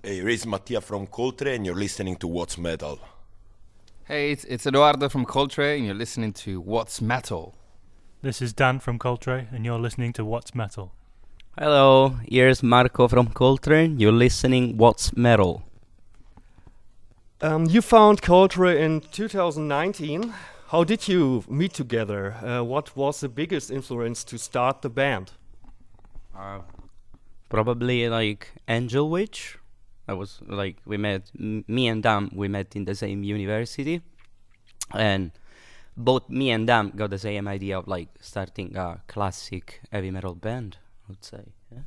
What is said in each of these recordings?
Hey, it's Mattia from COLTRE and you're listening to What's Metal. Hey, it's Eduardo from COLTRE, and you're listening to What's Metal. This is Dan from COLTRE, and you're listening to What's Metal. Hello, here's Marco from COLTRE. You're listening What's Metal. You found COLTRE in 2019. How did you meet together? What was the biggest influence to start the band? Probably like Angel Witch. I was like, me and Dan, we met in the same university. And both me and Dan got the same idea of like starting a classic heavy metal band, I would say. Yeah.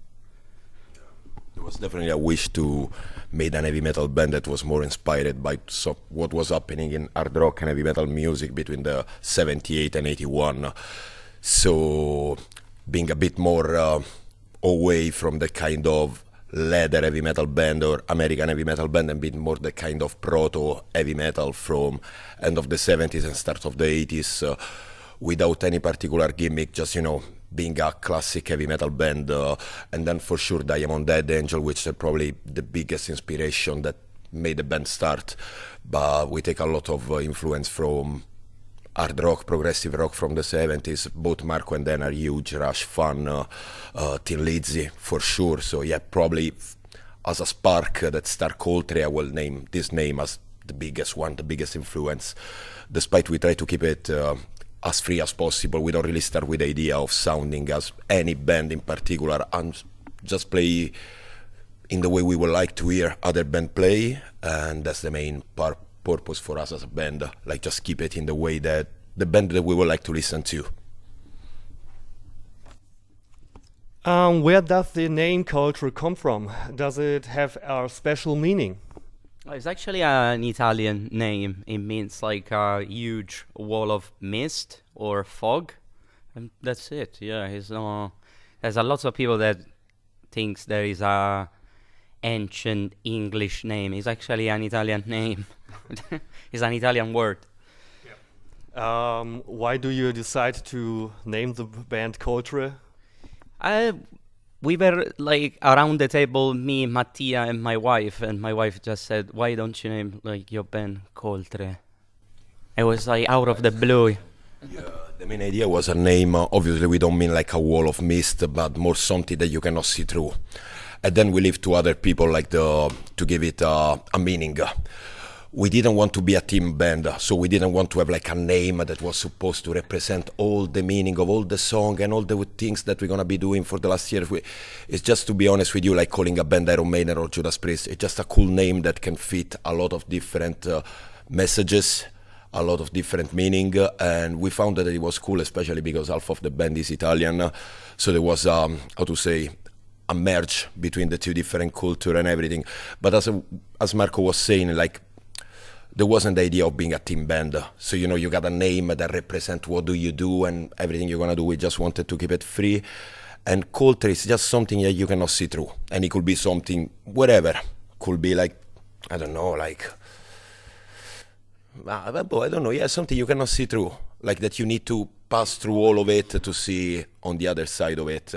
There was definitely a wish to make an heavy metal band that was more inspired by what was happening in hard rock and heavy metal music between the 78 and 81. So being a bit more away from the kind of leather heavy metal band or American heavy metal band and being more the kind of proto heavy metal from end of the 70s and start of the 80s without any particular gimmick, just, being a classic heavy metal band. And then for sure Diamond Dead, Angel, which are probably the biggest inspiration that made the band start. But we take a lot of influence from hard rock, progressive rock from the 70s. Both Marco and Dan are huge Rush fan, Tin Lizzy for sure. So yeah, probably as a spark that start COLTRE, I will name this name as the biggest one, the biggest influence. Despite we try to keep it as free as possible, we don't really start with the idea of sounding as any band in particular and just play in the way we would like to hear other band play, and that's the main purpose for us as a band, like just keep it in the way that the band that we would like to listen to. Where does the name COLTRE come from? Does it have a special meaning? It's actually an Italian name. It means like a huge wall of mist or fog, and that's it. Yeah, there's a lot of people that thinks there is a ancient English name. It's actually an Italian name. It's an Italian word. Why do you decide to name the band COLTRE? We were like around the table, me, Mattia, and my wife just said, "Why don't you name like your band COLTRE?" It was like out of the blue. Yeah, the main idea was a name. Obviously, we don't mean like a wall of mist, but more something that you cannot see through. And then we leave to other people like to give it a meaning. We didn't want to be a team band, so we didn't want to have like a name that was supposed to represent all the meaning of all the song and all the things that we're gonna be doing for the last year. It's just, to be honest with you, like calling a band Iron Maiden or Judas Priest. It's just a cool name that can fit a lot of different messages, a lot of different meaning, and we found that it was cool, especially because half of the band is Italian, so there was a merge between the two different culture and everything. But as Marco was saying, like, there wasn't the idea of being a team band. So, you got a name that represents what do you do and everything you're going to do. We just wanted to keep it free. And COLTRE is just something that you cannot see through. And it could be something, whatever. Could be like, I don't know, like, I don't know. Yeah, something you cannot see through. Like that you need to pass through all of it to see on the other side of it.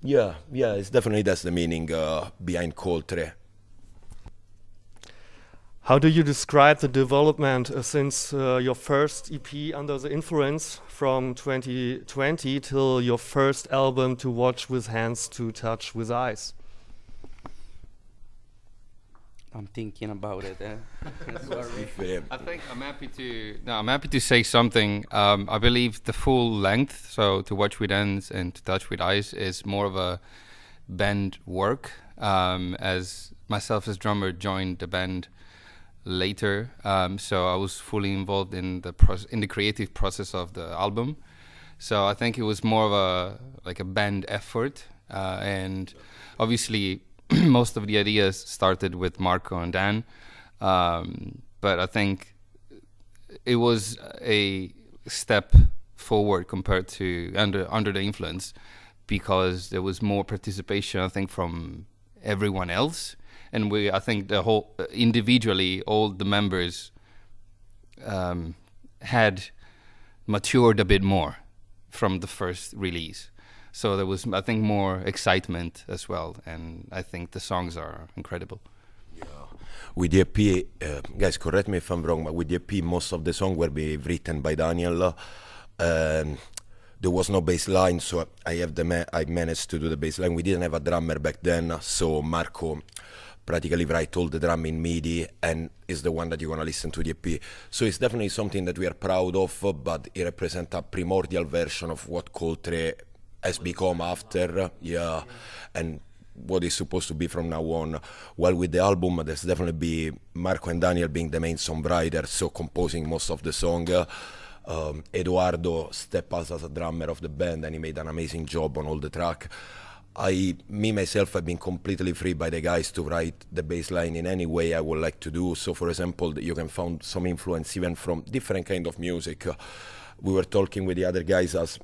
Yeah, it's definitely that's the meaning behind COLTRE. How do you describe the development since your first EP Under the Influence from 2020 till your first album To Watch with Hands, To Touch with Eyes? I'm thinking about it. I think I'm happy to say something. I believe the full length, so To Watch with Hands and To Touch with Eyes, is more of a band work. As myself as drummer joined the band later, so I was fully involved in the creative process of the album. So I think it was more of a band effort, and obviously most of the ideas started with Marco and Dan, but I think it was a step forward compared to Under the Influence, because there was more participation, I think, from everyone else. And I think the whole individually, all the members had matured a bit more from the first release. So there was, I think, more excitement as well, and I think the songs are incredible. With the EP, guys, correct me if I'm wrong, but with the EP, most of the songs were written by Daniel. There was no bass line, so I managed to do the bass line. We didn't have a drummer back then, so Marco practically write all the drum in MIDI and is the one that you're gonna listen to the EP. So it's definitely something that we are proud of, but it represents a primordial version of what COLTRE has become after, and what is supposed to be from now on. While with the album, there's definitely be Marco and Daniel being the main songwriters, so composing most of the song. Eduardo stepped us as a drummer of the band, and he made an amazing job on all the track. Myself, have been completely free by the guys to write the bass line in any way I would like to do. So, for example, you can find some influence even from different kind of music. We were talking with the other guys as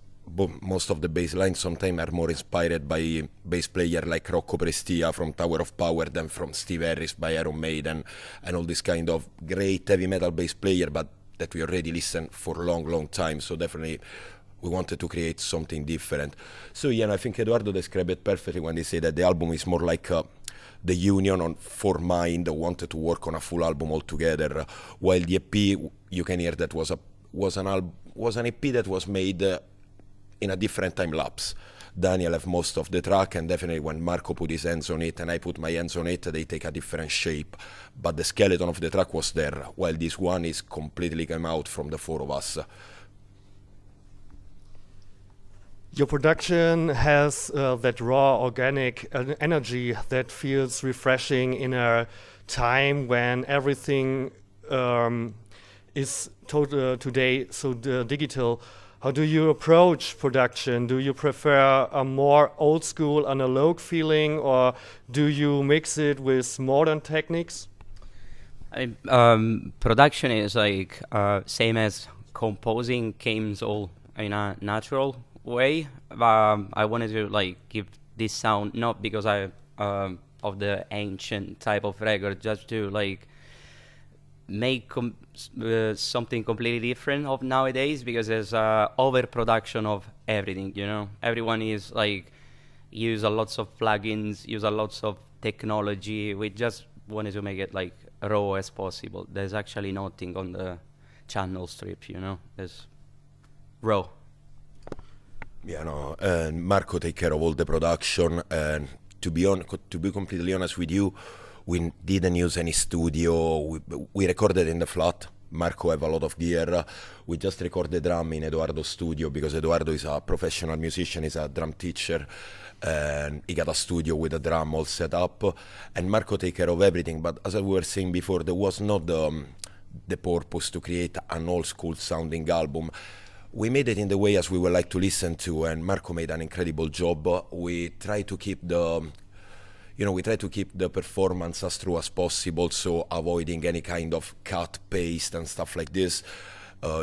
most of the bass lines sometimes are more inspired by bass player like Rocco Prestia from Tower of Power than from Steve Harris by Iron Maiden, and all this kind of great heavy metal bass player, but that we already listened for a long time. So definitely we wanted to create something different. So I think Eduardo described it perfectly when they say that the album is more like the union on four mind wanted to work on a full album altogether, while the EP, you can hear that was an EP that was made in a different time lapse. Daniel have most of the track, and definitely when Marco put his hands on it and I put my hands on it, they take a different shape. But the skeleton of the track was there, while this one is completely came out from the four of us. Your production has that raw, organic energy that feels refreshing in a time when everything is today so digital. How do you approach production? Do you prefer a more old school analog feeling, or do you mix it with modern techniques? Production is like same as composing, came all in a natural way. I wanted to like give this sound not because I of the ancient type of record, just to like make something completely different of nowadays, because there's overproduction of everything, you know. Everyone is like use a lots of plugins, use a lots of technology. We just wanted to make it like raw as possible. There's actually nothing on the channel strip, you know. There's raw. And Marco take care of all the production, and to be completely honest with you, we didn't use any studio. We recorded in the flat. Marco have a lot of gear. We just recorded drum in Eduardo's studio, because Eduardo is a professional musician, he's a drum teacher, and he got a studio with a drum all set up. And Marco take care of everything. But as we were saying before, there was not the purpose to create an old school sounding album. We made it in the way as we would like to listen to, and Marco made an incredible job. We try to keep the performance as true as possible, so avoiding any kind of cut, paste, and stuff like this.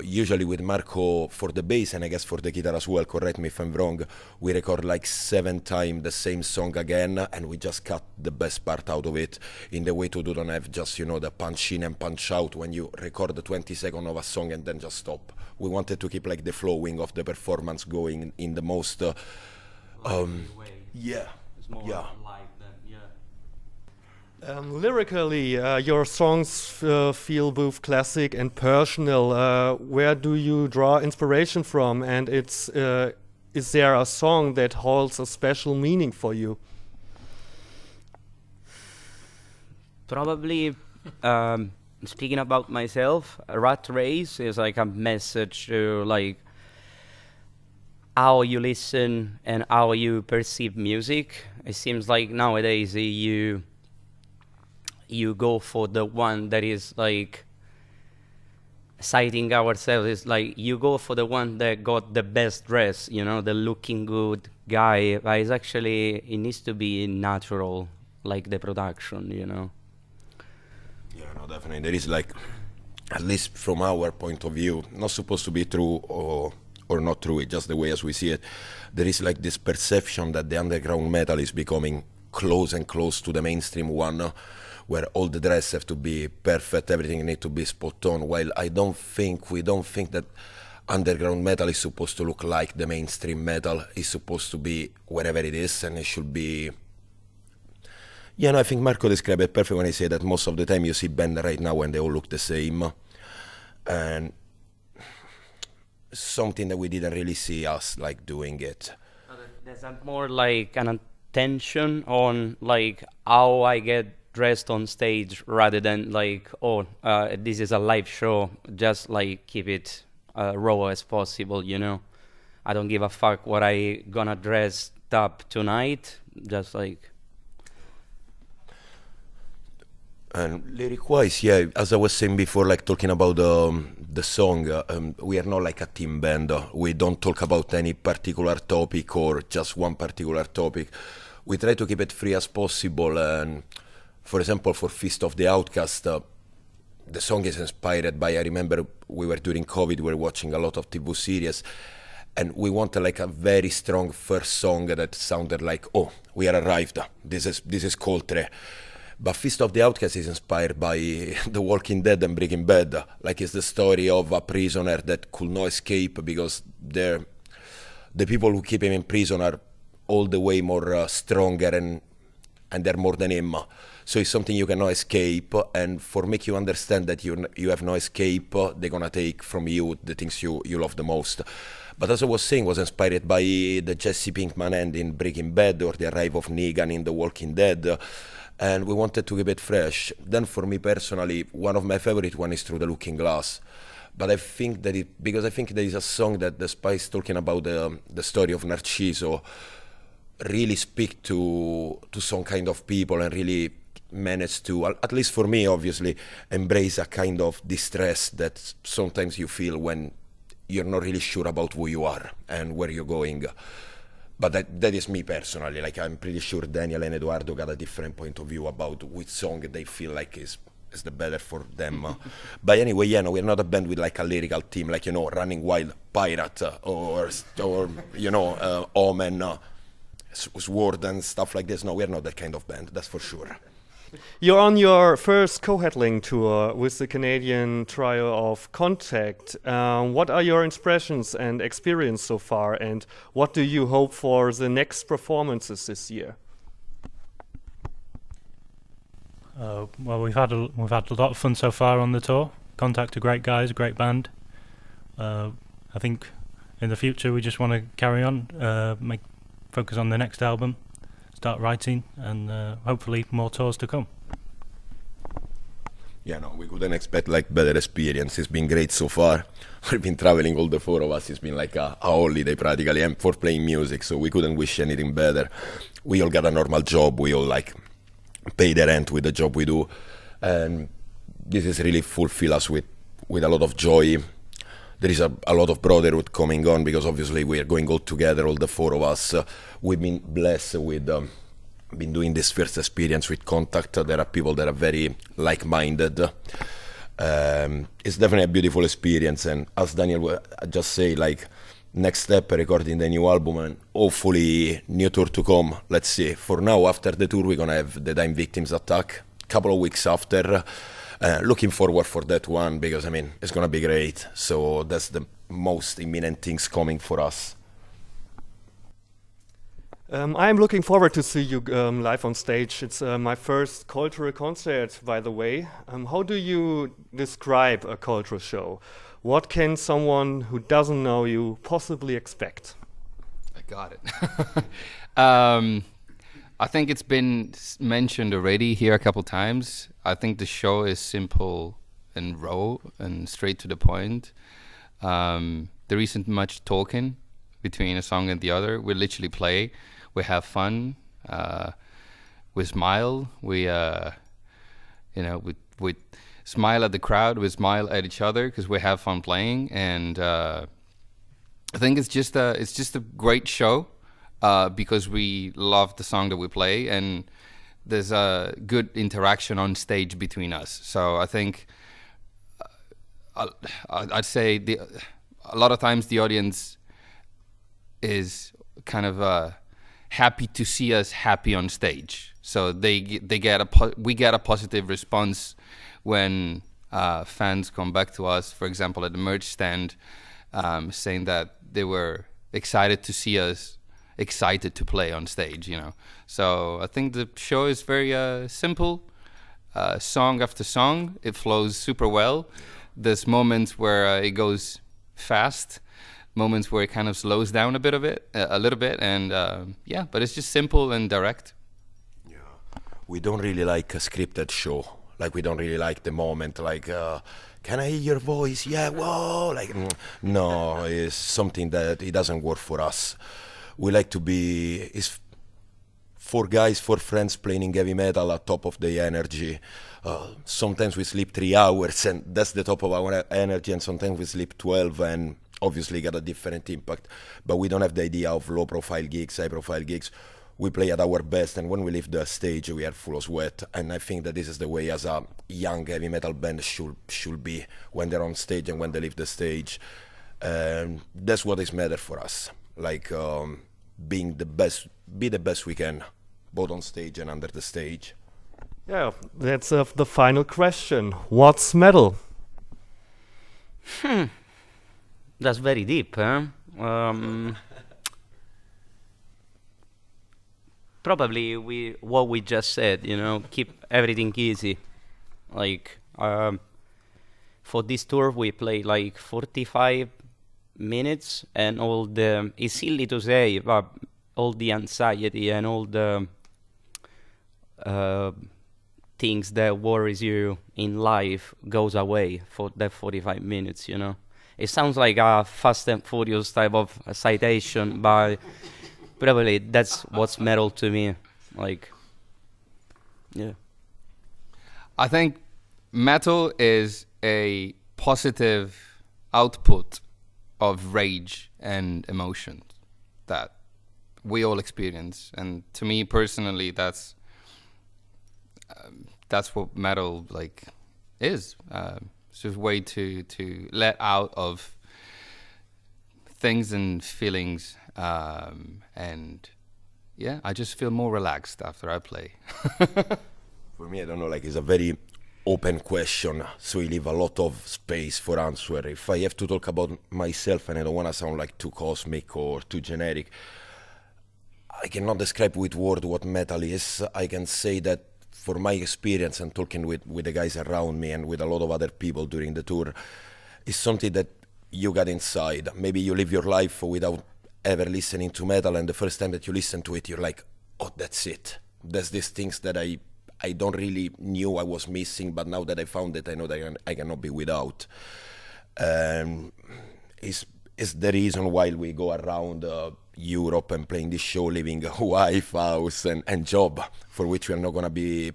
Usually with Marco for the bass, and I guess for the guitar as well, correct me if I'm wrong, we record like 7 times the same song again, and we just cut the best part out of it, in the way to don't have just, the punch in and punch out when you record the 20 seconds of a song and then just stop. We wanted to keep like the flowing of the performance going in the most way. It's more live. Lyrically, your songs feel both classic and personal. Where do you draw inspiration from? And is there a song that holds a special meaning for you? Probably, speaking about myself, Rat Race is like a message to like how you listen and how you perceive music. It seems like nowadays you go for the one that is like citing ourselves. It's like you go for the one that got the best dress, the looking good guy. But it's actually, it needs to be natural, like the production, Yeah, no, definitely. There is like, at least from our point of view, not supposed to be true or not true, it's just the way as we see it. There is like this perception that the underground metal is becoming close and close to the mainstream one, where all the dress have to be perfect, everything need to be spot on. While we don't think that underground metal is supposed to look like the mainstream metal. It's supposed to be wherever it is, and it should be. Yeah, no, I think Marco described it perfectly when he said that most of the time you see band right now and they all look the same. And something that we didn't really see us like doing it. There's a more like an attention on like how I get dressed on stage rather than like, this is a live show, just like keep it raw as possible, you know. I don't give a fuck what I gonna dress up tonight, just like. And lyric-wise, yeah, as I was saying before, like talking about the song, we are not like a team band. We don't talk about any particular topic or just one particular topic. We try to keep it free as possible. And for example, for Feast of the Outcast, the song is inspired by, I remember we were during COVID, we were watching a lot of TV series, and we wanted like a very strong first song that sounded like, oh, we are arrived. This is COLTRE. But Feast of the Outcast is inspired by The Walking Dead and Breaking Bad. Like it's the story of a prisoner that could not escape because the people who keep him in prison are all the way more stronger and they're more than him. So it's something you cannot escape, and for make you understand that you have no escape, they're gonna take from you the things you love the most. But as I was saying, was inspired by the Jesse Pinkman end in Breaking Bad or the arrival of Negan in The Walking Dead. And we wanted to keep it fresh. Then for me personally, one of my favorite one is Through the Looking Glass. But I think that because I think there is a song that despite talking about the story of Narciso, really speak to some kind of people and really manage to, at least for me obviously, embrace a kind of distress that sometimes you feel when you're not really sure about who you are and where you're going. But that is me personally. Like I'm pretty sure Daniel and Eduardo got a different point of view about which song they feel like is the better for them. But anyway, yeah, no, we're not a band with like a lyrical team, like, you know, Running Wild Pirate or you know, Omen, Sword and stuff like this. No, we're not that kind of band, that's for sure. You're on your first co-headling tour with the Canadian trio of Contact. What are your impressions and experience so far, and what do you hope for the next performances this year? Well, we've had a lot of fun so far on the tour. Contact are great guys, a great band. I think in the future we just want to carry on, focus on the next album, start writing, and hopefully more tours to come. Yeah, no, we couldn't expect like better experience. It's been great so far. We've been traveling, all the four of us. It's been like a holiday practically, and for playing music, so we couldn't wish anything better. We all got a normal job. We all like pay the rent with the job we do, and this is really fulfill us with a lot of joy. There is a lot of brotherhood coming on because obviously we are going all together, all the four of us. We've been blessed with been doing this first experience with Contact. There are people that are very like-minded. It's definitely a beautiful experience, and as Daniel just say, like, next step, recording the new album and hopefully new tour to come. Let's see. For now, after the tour, we're gonna have the Dying Victims Attack a couple of weeks after. Looking forward for that one because I mean it's gonna be great. So that's the most imminent things coming for us. I'm looking forward to see you live on stage. It's my first COLTRE concert, by the way. How do you describe a COLTRE show? What can someone who doesn't know you possibly expect? I got it. I think it's been mentioned already here a couple times. I think the show is simple and raw and straight to the point. There isn't much talking between a song and the other. We literally play. We have fun. We smile. We smile at the crowd. We smile at each other because we have fun playing. And I think it's just a great show because we love the song that we play, and there's a good interaction on stage between us. So I think I'd say a lot of times the audience is kind of happy to see us happy on stage. So we get a positive response when fans come back to us, for example, at the merch stand, saying that they were excited to see us, excited to play on stage, you know. So I think the show is very simple, song after song. It flows super well. There's moments where it goes fast, moments where it kind of slows down a little bit, and but it's just simple and direct. Yeah, we don't really like a scripted show. Like, we don't really like the moment, like, can I hear your voice? Yeah, whoa, like, no, it's something that it doesn't work for us. We like to be, it's four guys, four friends playing heavy metal at top of the energy. Sometimes we sleep 3 hours, and that's the top of our energy, and sometimes we sleep 12, and obviously got a different impact. But we don't have the idea of low-profile gigs, high-profile gigs. We play at our best, and when we leave the stage, we are full of sweat. And I think that this is the way as a young heavy metal band should be when they're on stage and when they leave the stage. That's what is matter for us. Like, be the best we can, both on stage and under the stage. Yeah, that's the final question. What's metal? That's very deep, huh? Probably what we just said, you know, keep everything easy. Like, for this tour we play like 45 minutes, and it's silly to say, but all the anxiety and all the things that worries you in life goes away for that 45 minutes, you know. It sounds like a Fast and Furious type of citation, but probably that's what's metal to me. Like, yeah. I think metal is a positive output of rage and emotions that we all experience, and to me personally, that's what metal like is. It's just a way to let out of things and feelings, and yeah, I just feel more relaxed after I play. For me, I don't know, like, it's a very open question, so we leave a lot of space for answer. If I have to talk about myself, and I don't want to sound like too cosmic or too generic, I cannot describe with words what metal is. I can say that for my experience and talking with the guys around me and with a lot of other people during the tour, it's something that you got inside. Maybe you live your life without ever listening to metal, and the first time that you listen to it, you're like, oh, that's it. There's these things that I don't really knew I was missing, but now that I found it, I know that I cannot be without. It's the reason why we go around Europe and playing this show, living a wife, house, and job for which we are not gonna be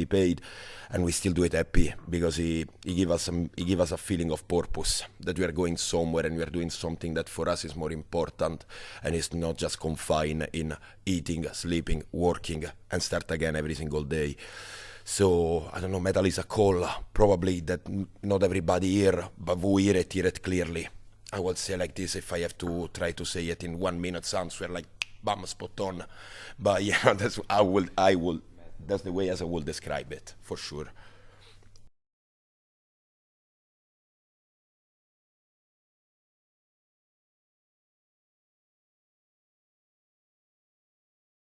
paid, and we still do it happy because he give us a feeling of purpose, that we are going somewhere and we are doing something that for us is more important, and it's not just confined in eating, sleeping, working, and start again every single day. So I don't know, metal is a call probably that not everybody hear, but we hear it clearly. I would say like this, if I have to try to say it in 1 minute answer, like bam, spot on. But yeah, that's the way as I will describe it, for sure.